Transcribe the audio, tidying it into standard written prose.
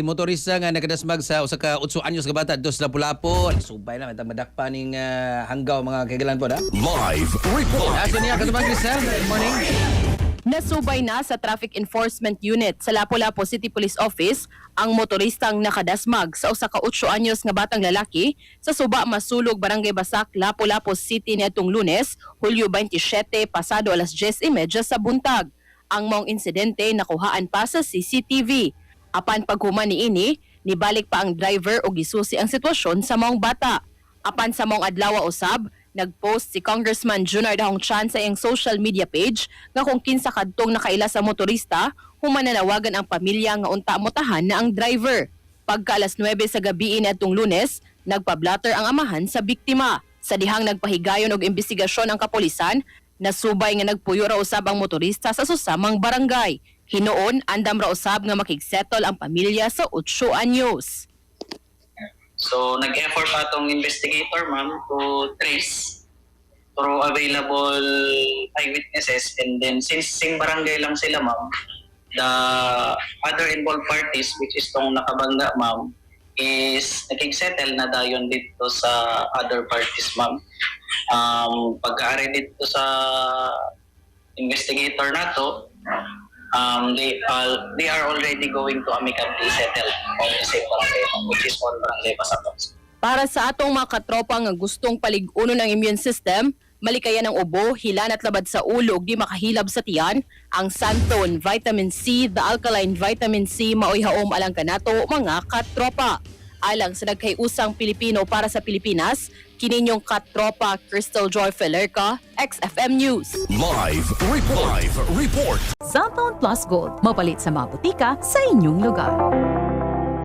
Motorista nga nakadasmag sa usa ka 8 anyos ka bata dos Lapu-Lapu. Subay na matang madakpa ning hanggaw mga kaigalan po na. Live report. Asa niya katubag ni sir? Good morning. Nasubay na sa Traffic Enforcement Unit sa Lapu-Lapu City Police Office ang motoristang nakadasmag sa usa ka 8 anyos nga batang lalaki sa Suba Masulog, Barangay Basak, Lapu-Lapu City niadtong Lunes, Hulyo 27 pasado alas 10:30 sa buntag. Ang maong insidente nakuhaan pa sa CCTV. Apan paghuman niini, nibalik pa ang driver o gisusi ang sitwasyon sa maong bata. Apan sa maong adlaw usab, nagpost si Congressman Junard Dahong Chan sa iyang social media page nga kung kinsa kadtong nakaila sa motorista, humananawagan ang pamilya nga unta motahan na ang driver. Pagka alas 9 sa gabi niadtong Lunes, nagpa-blatter ang amahan sa biktima. Sa dihang nagpahigayon og imbestigasyon ang kapulisan, nasubay nga nagpuyo ra usab ang motorista sa susamang barangay. Hinoon, andam ra usab nga makigsettle ang pamilya sa 8 anyos. So, nag-effort pa itong investigator, ma'am, to trace through available eyewitnesses. And then, since sing barangay lang sila, ma'am, the other involved parties, which is itong nakabangga, ma'am, is nakigsettle na dayon dito sa other parties, ma'am. Pagkaari dito sa investigator na to, they are already going to amicably settle on the same barangay, which is on Barangay Basak. Para sa atong mga katropa nga gustong palig-uno ng immune system, malikayan ng ubo, hilan at labad sa ulo ug di makahilab sa tiyan, ang Santon Vitamin C, the alkaline vitamin C maoy haom alang kanato mga katropa. Alang sa nagkayusang Pilipino para sa Pilipinas, kininyong katropa Crystal Joy Felerca, XFM News. Live report. Santon Plus Gold, mapalit sa mga butika sa inyong lugar.